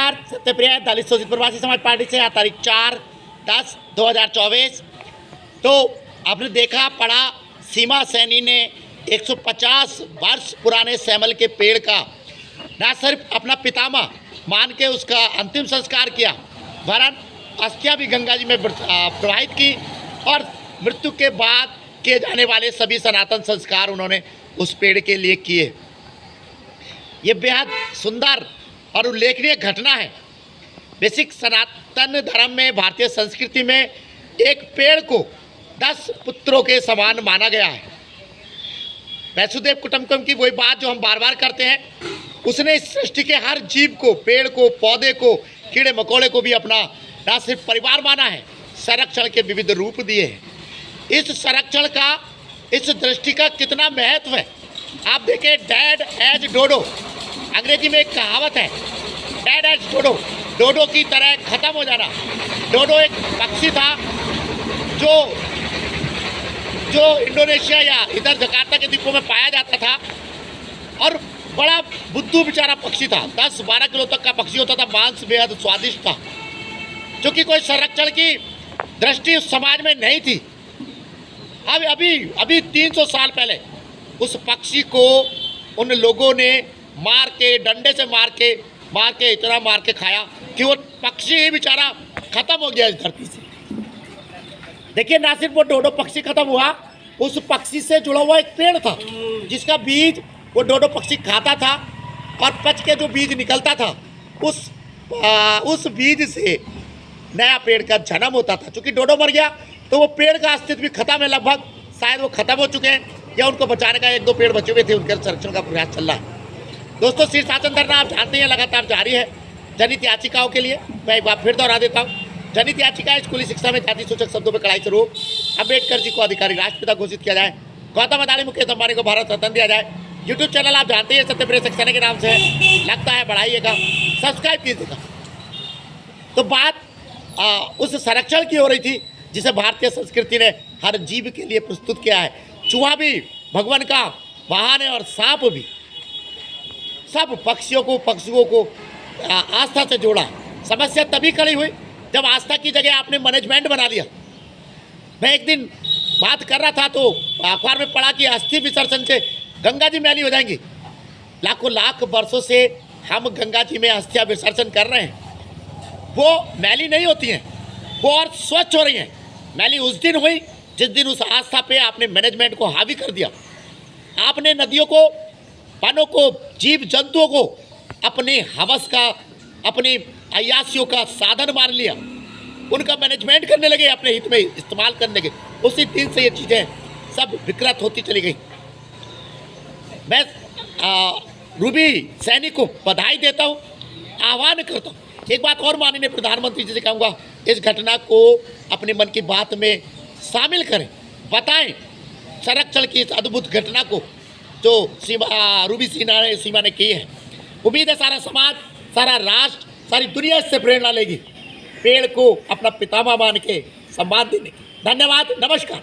नमस्कार, सत्यप्रिय दलित शोषित प्रवासी समाज पार्टी से आज तारीख 4/10/2024। तो आपने देखा पढ़ा, सीमा सैनी ने 150 वर्ष पुराने सैमल के पेड़ का न सिर्फ अपना पितामह मान के उसका अंतिम संस्कार किया, वरन अस्थियां भी गंगा जी में प्रवाहित की और मृत्यु के बाद किए जाने वाले सभी सनातन संस्कार उन्होंने उस पेड़ के लिए किए। ये बेहद सुंदर और उल्लेखनीय घटना है। बेसिक सनातन धर्म में, भारतीय संस्कृति में एक पेड़ को 10 पुत्रों के समान माना गया है। वसुदेव कुटुंबकम की वही बात जो हम बार बार करते हैं, उसने इस सृष्टि के हर जीव को, पेड़ को, पौधे को, कीड़े मकोड़े को भी अपना न सिर्फ परिवार माना है, संरक्षण के विविध रूप दिए हैं। इस संरक्षण का, इस दृष्टि का कितना महत्व है आप देखें। डेड एज डोडो, अंग्रेजी में एक कहावत है, डेड एज डोडो, डोडो की तरह खत्म हो जाना। डोडो एक पक्षी था जो इंडोनेशिया या इधर जकार्ता के द्वीपों में पाया जाता था और बड़ा बुद्धू बेचारा पक्षी था। 10-12 किलो तक का पक्षी होता था, मांस बेहद स्वादिष्ट था, जो कि कोई संरक्षण की दृष्टि उस समाज में नहीं थी। अब अभी 300 साल पहले उस पक्षी को उन लोगों ने मार के, डंडे से मार के इतना मार के खाया कि वो पक्षी ही बेचारा खत्म हो गया इस धरती से। देखिए, ना सिर्फ वो डोडो पक्षी खत्म हुआ, उस पक्षी से जुड़ा हुआ एक पेड़ था जिसका बीज वो डोडो पक्षी खाता था और पच के जो बीज निकलता था उस बीज से नया पेड़ का जन्म होता था। चूँकि डोडो मर गया तो वो पेड़ का अस्तित्व भी खत्म है, लगभग शायद वो खत्म हो चुके हैं या उनको बचाने का 1-2 पेड़ बचे हुए थे, उनके संरक्षण का प्रयास चल रहा है। दोस्तों, शीर्षासन धरना आप जानते हैं लगातार जारी है जनहित याचिकाओं के लिए। मैं एक बार फिर दोहरा देता हूँ, जनहित याचिका स्कूली शिक्षा में जाति सूचक शब्दों पर कड़ाई से रोक, अम्बेडकर जी को आधिकारिक राष्ट्रपिता घोषित किया जाए, गौतम अदानी मुकेश अंबानी को भारत रत्न दिया जाए। यूट्यूब चैनल आप जानते हैं सत्यप्रिय सक्सेना के नाम से है, लगता है बढ़ाइएगा, सब्सक्राइब कीजिएगा। तो बात उस संरक्षण की हो रही थी जिसे भारतीय संस्कृति ने हर जीव के लिए प्रस्तुत किया है। चूहा भी भगवान का वाहन है और सांप भी। सब पक्षियों को आस्था से जोड़ा। समस्या तभी खड़ी हुई जब आस्था की जगह आपने मैनेजमेंट बना दिया। मैं एक दिन बात कर रहा था तो अखबार में पढ़ा कि अस्थि विसर्जन से गंगा जी मैली हो जाएंगी। लाखों लाख वर्षों से हम गंगा जी में अस्थियां विसर्जन कर रहे हैं, वो मैली नहीं होती हैं, वो और स्वच्छ हो रही हैं। मैली उस दिन हुई जिस दिन उस आस्था पे आपने मैनेजमेंट को हावी कर दिया। आपने नदियों को, वनों को, जीव जंतुओं को अपने हवस का, अपनी अय्यासियों का साधन मान लिया, उनका मैनेजमेंट करने लगे, अपने हित में इस्तेमाल करने लगे। उसी दिन से ये चीज़ें सब विकृत होती चली गई। मैं रूबी सैनी को बधाई देता हूँ, आह्वान करता हूँ। एक बात और माननीय प्रधानमंत्री जी से कहूँगा, इस घटना को अपने मन की बात में शामिल करें, बताएं संरक्षण की इस अद्भुत घटना को जो रूबी सीमा ने की है। उम्मीद है सारा समाज, सारा राष्ट्र, सारी दुनिया इससे प्रेरणा लेगी, पेड़ को अपना पितामह मान के सम्मान देने की। धन्यवाद, नमस्कार।